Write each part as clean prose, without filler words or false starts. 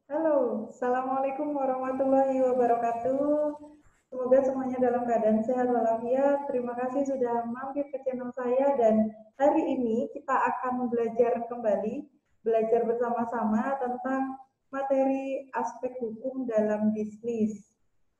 Halo, Assalamualaikum warahmatullahi wabarakatuh. Semoga semuanya dalam keadaan sehat walafiat. Terima kasih sudah mampir ke channel saya dan hari ini kita akan belajar kembali, belajar bersama-sama tentang materi aspek hukum dalam bisnis.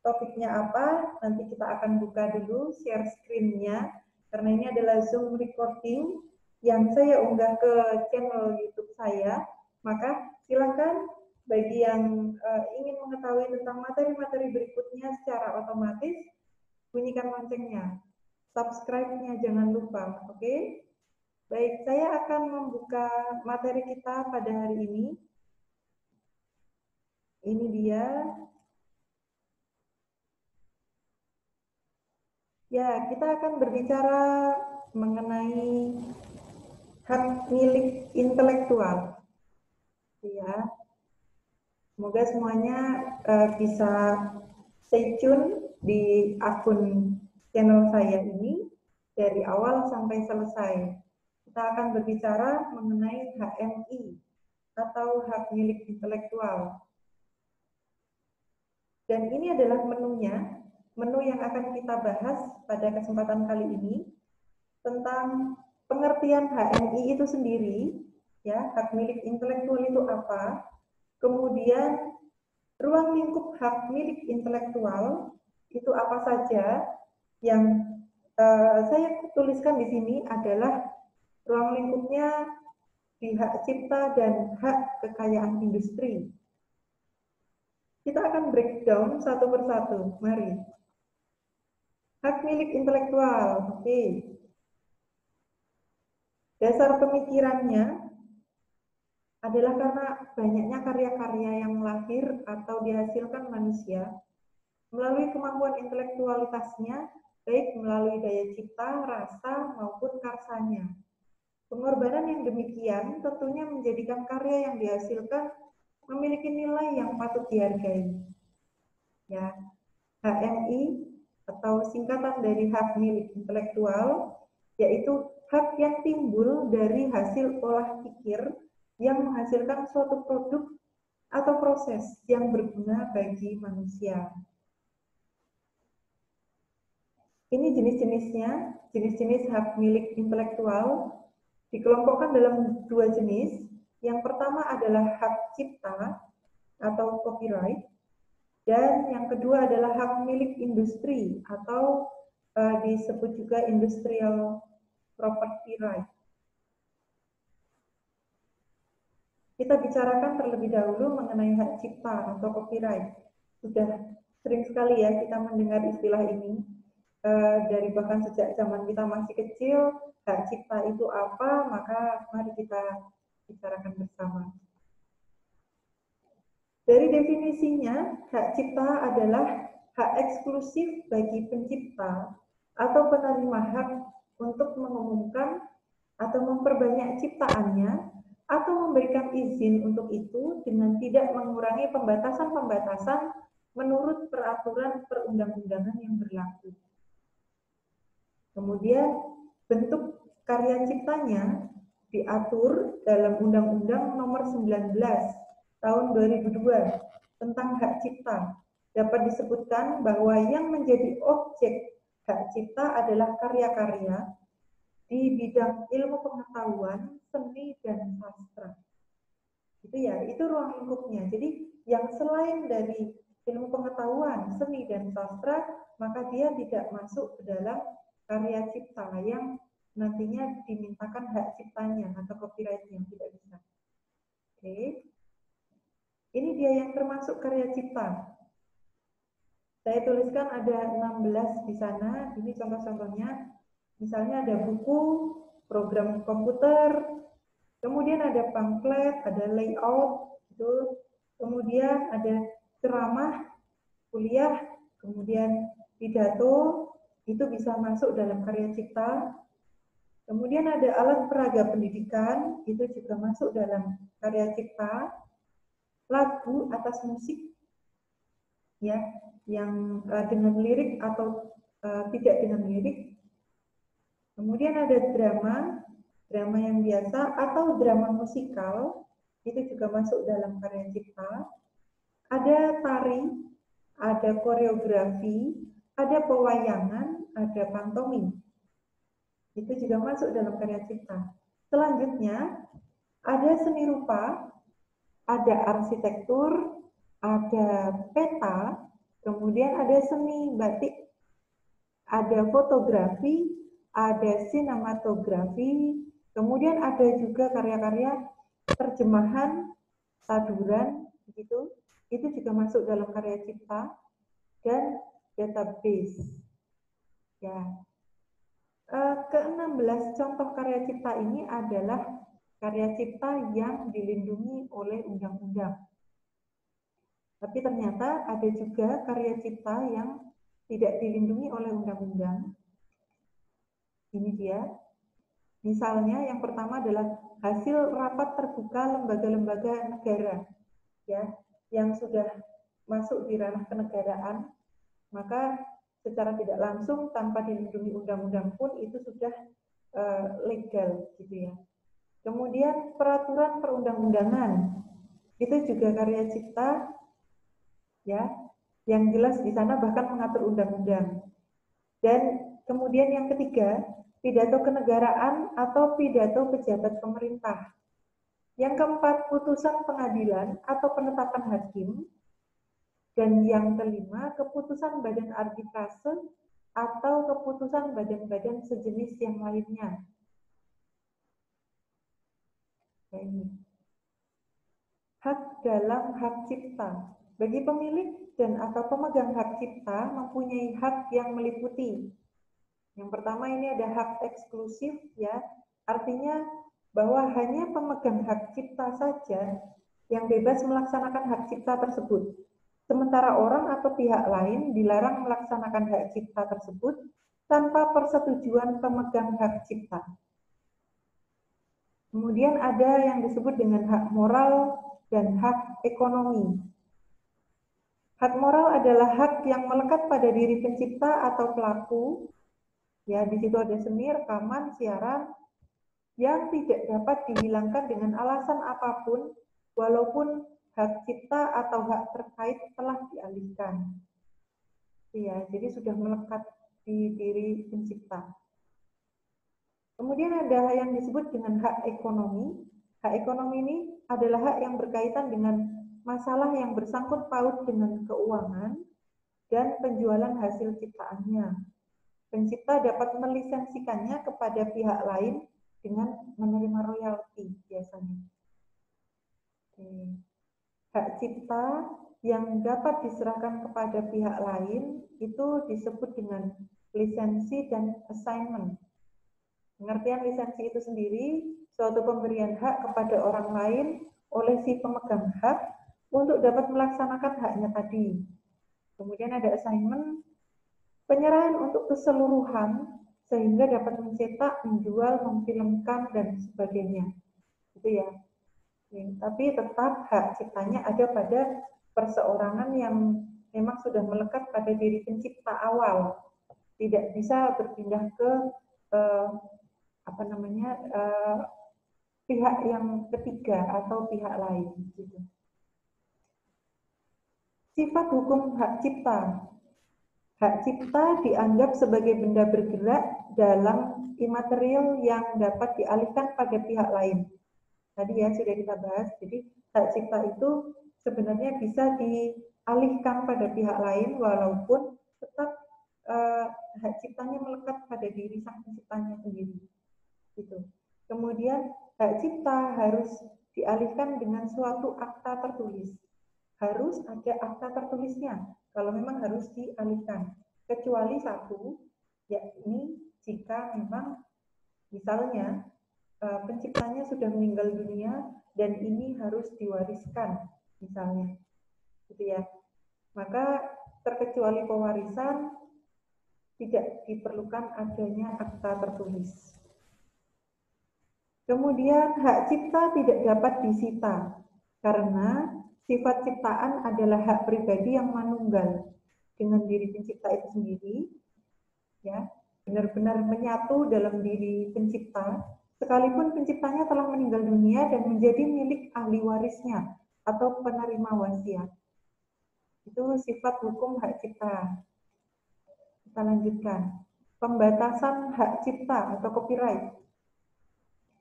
Topiknya apa? Nanti kita akan buka dulu share screen-nya karena ini adalah Zoom recording yang saya unggah ke channel YouTube saya. Maka silakan bagi yang ingin mengetahui tentang materi-materi berikutnya secara otomatis, bunyikan loncengnya. Subscribe-nya jangan lupa, oke? Okay? Baik, saya akan membuka materi kita pada hari ini. Ini dia. Ya, kita akan berbicara mengenai hak milik intelektual. Ya, semoga semuanya bisa stay tune di akun channel saya ini dari awal sampai selesai. Kita akan berbicara mengenai HMI atau hak milik intelektual. Dan ini adalah menunya, menu yang akan kita bahas pada kesempatan kali ini tentang pengertian HMI itu sendiri, ya, hak milik intelektual itu apa, kemudian ruang lingkup hak milik intelektual itu apa saja. Yang saya tuliskan di sini adalah ruang lingkupnya di hak cipta dan hak kekayaan industri. Kita akan breakdown satu persatu. Mari. Hak milik intelektual. Oke. Dasar pemikirannya adalah karena banyaknya karya-karya yang lahir atau dihasilkan manusia melalui kemampuan intelektualitasnya, baik melalui daya cipta, rasa, maupun karsanya. Pengorbanan yang demikian tentunya menjadikan karya yang dihasilkan memiliki nilai yang patut dihargai. Ya, HMI atau singkatan dari hak milik intelektual, yaitu hak yang timbul dari hasil olah pikir yang menghasilkan suatu produk atau proses yang berguna bagi manusia. Ini jenis-jenisnya, jenis-jenis hak milik intelektual dikelompokkan dalam dua jenis. Yang pertama adalah hak cipta atau copyright, dan yang kedua adalah hak milik industri atau disebut juga industrial property right. Kita bicarakan terlebih dahulu mengenai hak cipta atau copyright. Sudah sering sekali ya kita mendengar istilah ini. Dari bahkan sejak zaman kita masih kecil, hak cipta itu apa, maka mari kita bicarakan bersama. Dari definisinya, hak cipta adalah hak eksklusif bagi pencipta atau penerima hak untuk mengumumkan atau memperbanyak ciptaannya atau memberikan izin untuk itu dengan tidak mengurangi pembatasan-pembatasan menurut peraturan perundang-undangan yang berlaku. Kemudian bentuk karya ciptanya diatur dalam Undang-Undang Nomor 19 Tahun 2002 tentang hak cipta. Dapat disebutkan bahwa yang menjadi objek hak cipta adalah karya-karya di bidang ilmu pengetahuan, seni, dan sastra. Itu ya, itu ruang lingkupnya. Jadi yang selain dari ilmu pengetahuan, seni, dan sastra, maka dia tidak masuk ke dalam karya cipta yang nantinya dimintakan hak ciptanya atau copyright-nya, tidak bisa. Oke. Ini dia yang termasuk karya cipta. Saya tuliskan ada 16 di sana, ini contoh-contohnya. Misalnya ada buku, program komputer, kemudian ada pamflet, ada layout, gitu. Kemudian ada ceramah, kuliah, kemudian pidato, itu bisa masuk dalam karya cipta. Kemudian ada alat peraga pendidikan, itu juga masuk dalam karya cipta. Lagu atas musik, ya, yang dengan lirik atau tidak dengan lirik. Kemudian ada drama, drama yang biasa atau drama musikal, itu juga masuk dalam karya cipta. Ada tari, ada koreografi, ada pewayangan, ada pantomim. Itu juga masuk dalam karya cipta. Selanjutnya, ada seni rupa, ada arsitektur, ada peta, kemudian ada seni batik, ada fotografi, ada sinematografi, kemudian ada juga karya-karya terjemahan, saduran, begitu. Itu juga masuk dalam karya cipta dan database. Ya. Ke-16 contoh karya cipta ini adalah karya cipta yang dilindungi oleh undang-undang. Tapi ternyata ada juga karya cipta yang tidak dilindungi oleh undang-undang. Ini dia. Misalnya yang pertama adalah hasil rapat terbuka lembaga-lembaga negara, ya, yang sudah masuk di ranah kenegaraan, maka secara tidak langsung tanpa dilindungi undang-undang pun itu sudah legal, gitu ya. Kemudian peraturan perundang-undangan itu juga karya cipta, ya, yang jelas di sana bahkan mengatur undang-undang. Dan kemudian yang ketiga, pidato kenegaraan atau pidato pejabat pemerintah. Yang keempat, putusan pengadilan atau penetapan hakim. Dan yang kelima, keputusan badan arbitrase atau keputusan badan-badan sejenis yang lainnya. Hak dalam hak cipta. Bagi pemilik dan atau pemegang hak cipta mempunyai hak yang meliputi. Yang pertama ini ada hak eksklusif, ya, artinya bahwa hanya pemegang hak cipta saja yang bebas melaksanakan hak cipta tersebut. Sementara orang atau pihak lain dilarang melaksanakan hak cipta tersebut tanpa persetujuan pemegang hak cipta. Kemudian ada yang disebut dengan hak moral dan hak ekonomi. Hak moral adalah hak yang melekat pada diri pencipta atau pelaku. Ya, di situ ada seni, rekaman, siaran yang tidak dapat dihilangkan dengan alasan apapun, walaupun hak cipta atau hak terkait telah dialihkan. Ya, jadi sudah melekat di diri pencipta. Kemudian ada yang disebut dengan hak ekonomi. Hak ekonomi ini adalah hak yang berkaitan dengan masalah yang bersangkut paut dengan keuangan dan penjualan hasil ciptaannya. Pencipta dapat melisensikannya kepada pihak lain dengan menerima royalti biasanya. Hak cipta yang dapat diserahkan kepada pihak lain itu disebut dengan lisensi dan assignment. Pengertian lisensi itu sendiri suatu pemberian hak kepada orang lain oleh si pemegang hak untuk dapat melaksanakan haknya tadi. Kemudian ada assignment, penyerahan untuk keseluruhan sehingga dapat mencetak, menjual, memfilmkan, dan sebagainya. Itu ya. Tapi tetap hak ciptanya ada pada perseorangan yang memang sudah melekat pada diri pencipta awal. Tidak bisa berpindah ke pihak yang ketiga atau pihak lain. Gitu. Sifat hukum hak cipta. Hak cipta dianggap sebagai benda bergerak dalam imaterial yang dapat dialihkan pada pihak lain. Tadi ya sudah kita bahas, jadi hak cipta itu sebenarnya bisa dialihkan pada pihak lain walaupun tetap hak ciptanya melekat pada diri sang penciptanya sendiri. Gitu. Kemudian hak cipta harus dialihkan dengan suatu akta tertulis. Harus ada akta tertulisnya kalau memang harus dialihkan. Kecuali satu, yakni jika memang misalnya penciptanya sudah meninggal dunia dan ini harus diwariskan, misalnya, gitu ya. Maka terkecuali pewarisan tidak diperlukan adanya akta tertulis. Kemudian hak cipta tidak dapat disita karena sifat ciptaan adalah hak pribadi yang manunggal dengan diri pencipta itu sendiri, ya, benar-benar menyatu dalam diri pencipta. Sekalipun penciptanya telah meninggal dunia dan menjadi milik ahli warisnya atau penerima wasiat. Itu sifat hukum hak cipta. Kita lanjutkan. Pembatasan hak cipta atau copyright.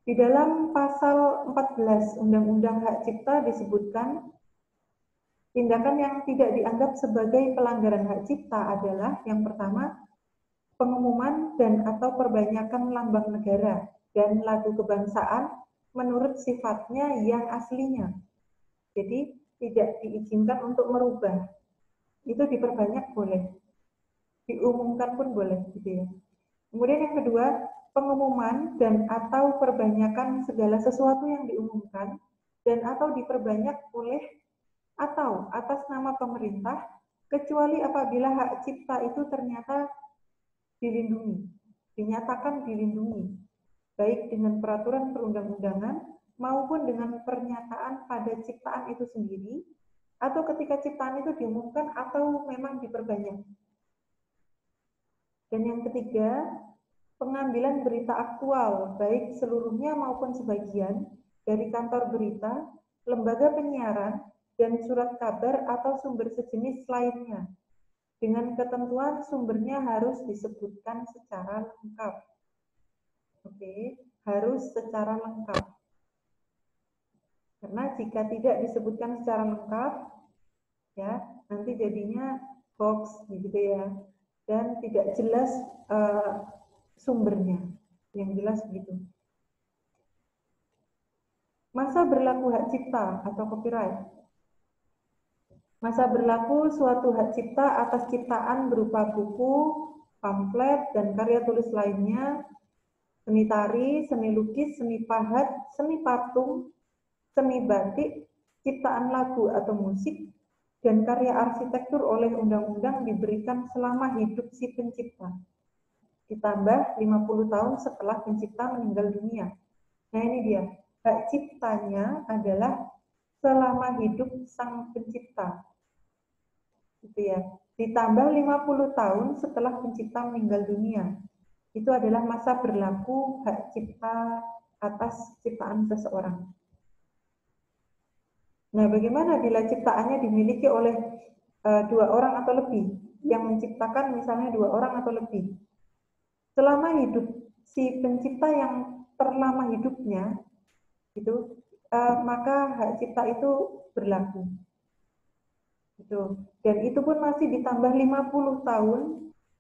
Di dalam pasal 14 Undang-Undang Hak Cipta disebutkan tindakan yang tidak dianggap sebagai pelanggaran hak cipta adalah yang pertama, pengumuman dan atau perbanyakan lambang negara dan lagu kebangsaan menurut sifatnya yang aslinya. Jadi tidak diizinkan untuk merubah. Itu diperbanyak boleh. Diumumkan pun boleh gitu ya. Kemudian yang kedua, pengumuman dan atau perbanyakan segala sesuatu yang diumumkan dan atau diperbanyak oleh atau atas nama pemerintah kecuali apabila hak cipta itu ternyata dilindungi, dinyatakan dilindungi, baik dengan peraturan perundang-undangan maupun dengan pernyataan pada ciptaan itu sendiri atau ketika ciptaan itu diumumkan atau memang diperbanyak. Dan yang ketiga, pengambilan berita aktual, baik seluruhnya maupun sebagian, dari kantor berita, lembaga penyiaran, dan surat kabar atau sumber sejenis lainnya. Dengan ketentuan sumbernya harus disebutkan secara lengkap. Oke, harus secara lengkap. Karena jika tidak disebutkan secara lengkap, ya nanti jadinya hoax gitu ya. Dan tidak jelas sumbernya, yang jelas begitu. Masa berlaku hak cipta atau copyright. Masa berlaku suatu hak cipta atas ciptaan berupa buku, pamflet, dan karya tulis lainnya, seni tari, seni lukis, seni pahat, seni patung, seni batik, ciptaan lagu atau musik, dan karya arsitektur oleh undang-undang diberikan selama hidup si pencipta. Ditambah 50 tahun setelah pencipta meninggal dunia. Nah ini dia, hak ciptanya adalah selama hidup sang pencipta. Gitu ya. Ditambah 50 tahun setelah pencipta meninggal dunia. Itu adalah masa berlaku hak cipta atas ciptaan seseorang. Nah, bagaimana bila ciptaannya dimiliki oleh dua orang atau lebih? Yang menciptakan misalnya dua orang atau lebih. Selama hidup si pencipta yang terlama hidupnya, itu maka hak cipta itu berlaku. Gitu. Dan itu pun masih ditambah 50 tahun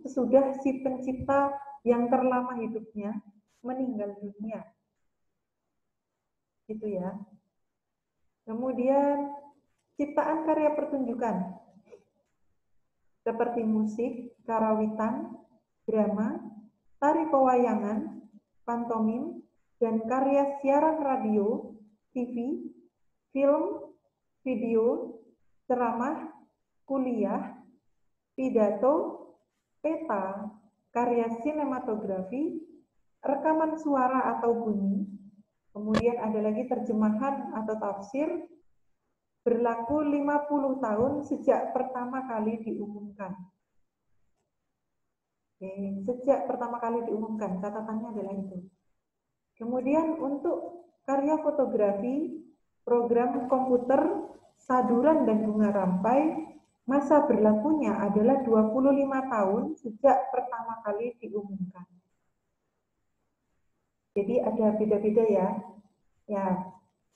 sesudah si pencipta yang terlama hidupnya meninggal dunia. Gitu ya. Kemudian ciptaan karya pertunjukan seperti musik, karawitan, drama, tari pewayangan, pantomim, dan karya siaran radio, TV, film, video, ceramah, kuliah, pidato, peta, karya sinematografi, rekaman suara atau bunyi, kemudian ada lagi terjemahan atau tafsir, berlaku 50 tahun sejak pertama kali diumumkan. Oke, sejak pertama kali diumumkan, catatannya adalah itu. Kemudian untuk karya fotografi, program komputer, saduran dan bunga rampai, masa berlakunya adalah 25 tahun sejak pertama kali diumumkan. Jadi ada beda-beda ya. Ya,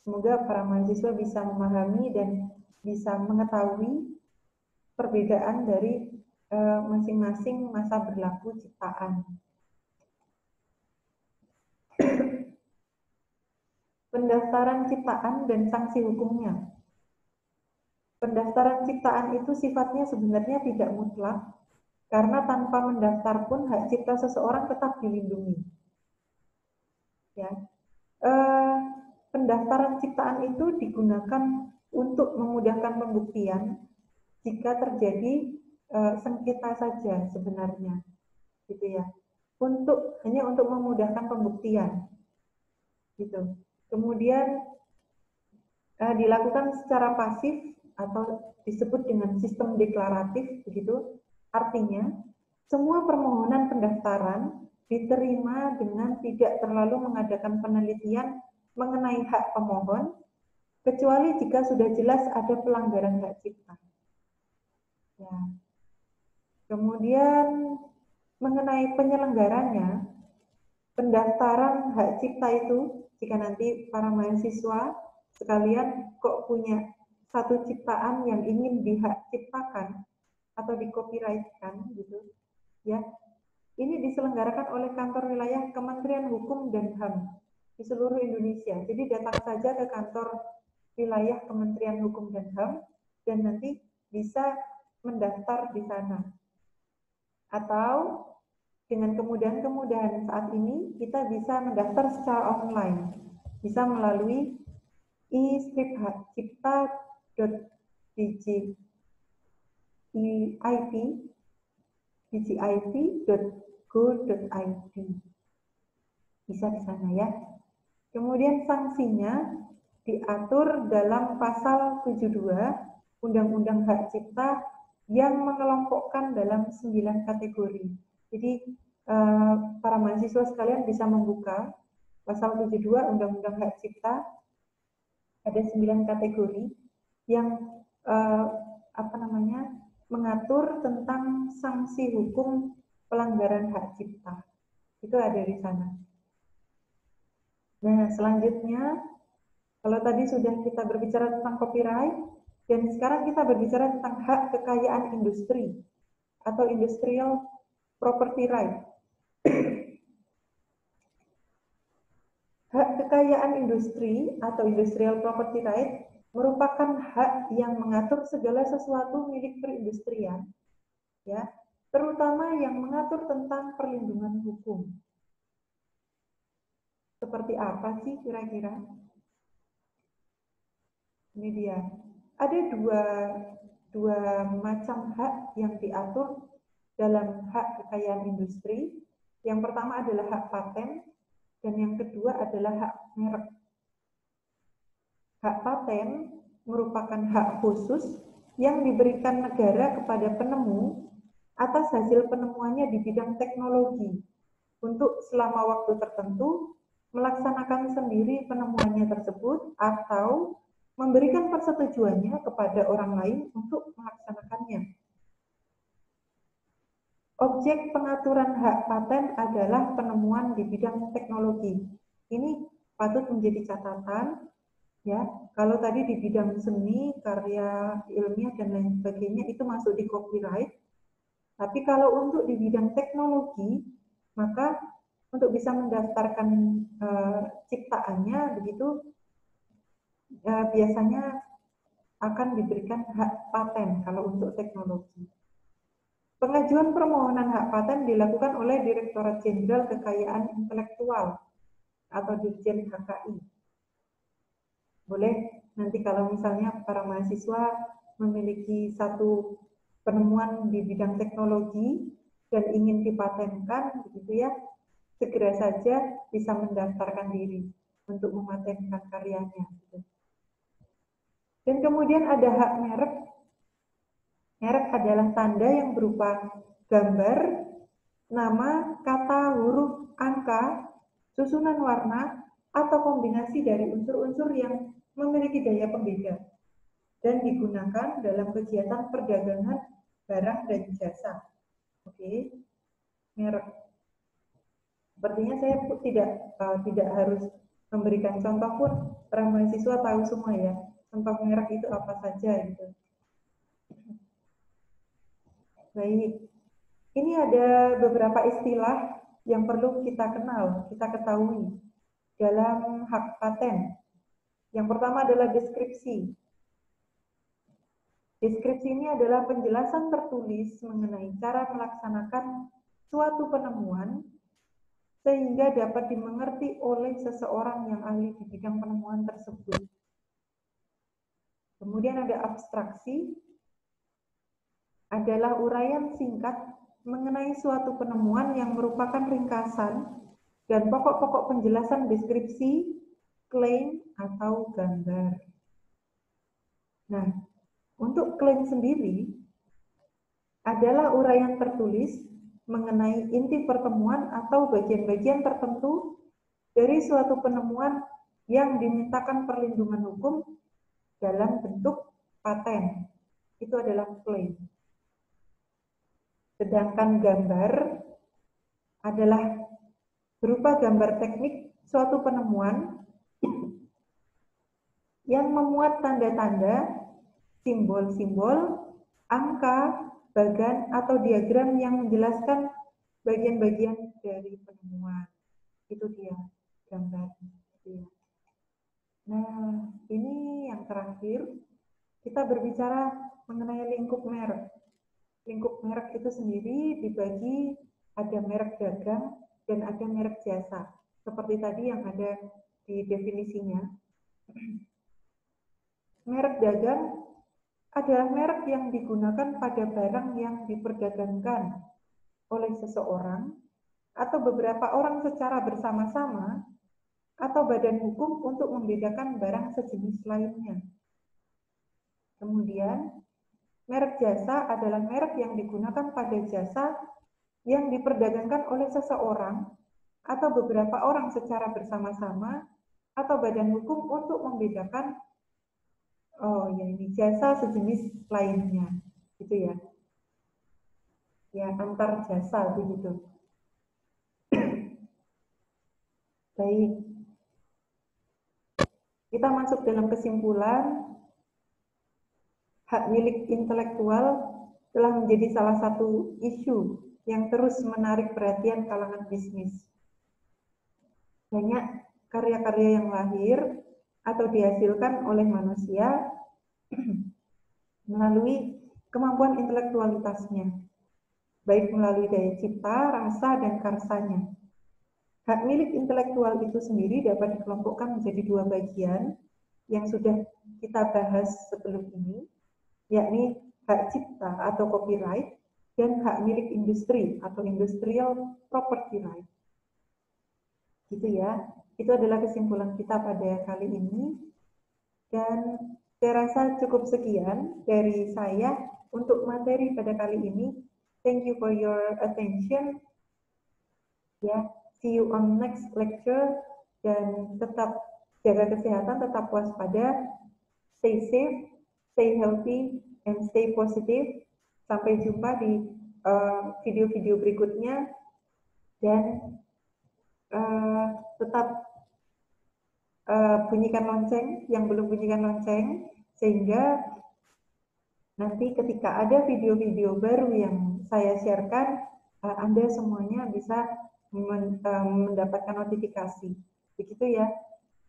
semoga para mahasiswa bisa memahami dan bisa mengetahui perbedaan dari masing-masing masa berlaku ciptaan. Pendaftaran ciptaan dan sanksi hukumnya. Pendaftaran ciptaan itu sifatnya sebenarnya tidak mutlak, karena tanpa mendaftar pun hak cipta seseorang tetap dilindungi. Ya. Pendaftaran ciptaan itu digunakan untuk memudahkan pembuktian jika terjadi sengketa saja sebenarnya, gitu ya. Hanya untuk memudahkan pembuktian, gitu. Kemudian dilakukan secara pasif atau disebut dengan sistem deklaratif, begitu. Artinya semua permohonan pendaftaran diterima dengan tidak terlalu mengadakan penelitian mengenai hak pemohon, kecuali jika sudah jelas ada pelanggaran hak cipta. Ya. Kemudian mengenai penyelenggaranya, pendaftaran hak cipta itu, jika nanti para mahasiswa sekalian kok punya satu ciptaan yang ingin dihak ciptakan atau di copyrightkan gitu, ya, ini diselenggarakan oleh kantor wilayah Kementerian Hukum dan HAM di seluruh Indonesia. Jadi datang saja ke kantor wilayah Kementerian Hukum dan HAM dan nanti bisa mendaftar di sana. Atau dengan kemudahan-kemudahan saat ini kita bisa mendaftar secara online. Bisa melalui iskripthak.cipta.digit.go.id. Bisa di sana ya. Kemudian sanksinya diatur dalam pasal 72 Undang-Undang Hak Cipta yang mengelompokkan dalam 9 kategori. Jadi para mahasiswa sekalian bisa membuka pasal 72 Undang-Undang Hak Cipta, ada 9 kategori yang mengatur tentang sanksi hukum pelanggaran hak cipta. Itu ada di sana. Nah, selanjutnya, kalau tadi sudah kita berbicara tentang copyright, dan sekarang kita berbicara tentang hak kekayaan industri atau industrial property right. Hak kekayaan industri atau industrial property right merupakan hak yang mengatur segala sesuatu milik perindustrian, ya, terutama yang mengatur tentang perlindungan hukum. Seperti apa sih kira-kira? Ini dia. Ada dua macam hak yang diatur dalam hak kekayaan industri. Yang pertama adalah hak paten, dan yang kedua adalah hak merek. Hak paten merupakan hak khusus yang diberikan negara kepada penemu atas hasil penemuannya di bidang teknologi untuk selama waktu tertentu melaksanakan sendiri penemuannya tersebut atau memberikan persetujuannya kepada orang lain untuk melaksanakannya. Objek pengaturan hak paten adalah penemuan di bidang teknologi. Ini patut menjadi catatan. Ya, kalau tadi di bidang seni, karya ilmiah dan lain sebagainya itu masuk di copyright. Tapi kalau untuk di bidang teknologi, maka untuk bisa mendaftarkan ciptaannya begitu biasanya akan diberikan hak paten kalau untuk teknologi. Pengajuan permohonan hak paten dilakukan oleh Direktorat Jenderal Kekayaan Intelektual atau Dirjen HKI. Boleh nanti kalau misalnya para mahasiswa memiliki satu penemuan di bidang teknologi dan ingin dipatenkan, begitu ya, segera saja bisa mendaftarkan diri untuk mematenkan karyanya. Dan kemudian ada hak merek. Merek adalah tanda yang berupa gambar, nama, kata, huruf, angka, susunan warna, atau kombinasi dari unsur-unsur yang memiliki daya pembeda dan digunakan dalam kegiatan perdagangan barang dan jasa. Oke, merek. Sepertinya saya tidak harus memberikan contoh pun, para mahasiswa tahu semua ya, contoh merek itu apa saja gitu. Baik, ini ada beberapa istilah yang perlu kita kenal, kita ketahui dalam hak paten. Yang pertama adalah deskripsi. Deskripsi ini adalah penjelasan tertulis mengenai cara melaksanakan suatu penemuan sehingga dapat dimengerti oleh seseorang yang ahli di bidang penemuan tersebut. Kemudian ada abstraksi, adalah uraian singkat mengenai suatu penemuan yang merupakan ringkasan dan pokok-pokok penjelasan deskripsi, klaim, atau gambar. Nah, untuk klaim sendiri adalah uraian tertulis mengenai inti pertemuan atau bagian-bagian tertentu dari suatu penemuan yang dimintakan perlindungan hukum dalam bentuk paten. Itu adalah klaim. Sedangkan gambar adalah berupa gambar teknik suatu penemuan yang memuat tanda-tanda, simbol-simbol, angka, bagan, atau diagram yang menjelaskan bagian-bagian dari penemuan. Itu dia gambar. Nah, ini yang terakhir, kita berbicara mengenai lingkup merek. Lingkup merek itu sendiri dibagi ada merek dagang dan ada merek jasa. Seperti tadi yang ada di definisinya. Merek dagang adalah merek yang digunakan pada barang yang diperdagangkan oleh seseorang atau beberapa orang secara bersama-sama atau badan hukum untuk membedakan barang sejenis lainnya. Kemudian, merek jasa adalah merek yang digunakan pada jasa yang diperdagangkan oleh seseorang atau beberapa orang secara bersama-sama atau badan hukum untuk membedakan ini jasa sejenis lainnya, gitu ya. Ya, antar jasa begitu. Baik. Kita masuk dalam kesimpulan. Hak milik intelektual telah menjadi salah satu isu yang terus menarik perhatian kalangan bisnis. Banyak karya-karya yang lahir atau dihasilkan oleh manusia melalui kemampuan intelektualitasnya, baik melalui daya cipta, rasa, dan karsanya. Hak milik intelektual itu sendiri dapat dikelompokkan menjadi dua bagian yang sudah kita bahas sebelum ini, yakni hak cipta atau copyright dan hak milik industri atau industrial property right. Gitu ya. Itu adalah kesimpulan kita pada kali ini. Dan saya rasa cukup sekian dari saya untuk materi pada kali ini. Thank you for your attention. Ya, see you on next lecture dan tetap jaga kesehatan, tetap waspada, stay safe, stay healthy, and stay positive. Sampai jumpa di video-video berikutnya dan tetap bunyikan lonceng yang belum bunyikan lonceng sehingga nanti ketika ada video-video baru yang saya sharekan Anda semuanya bisa mendapatkan notifikasi. Begitu ya.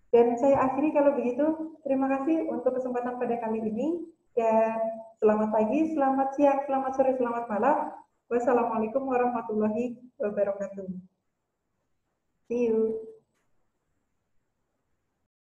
Dan saya akhiri kalau begitu. Terima kasih untuk kesempatan pada kali ini. Dan selamat pagi, selamat siang, selamat sore, selamat malam. Wassalamualaikum warahmatullahi wabarakatuh. See you.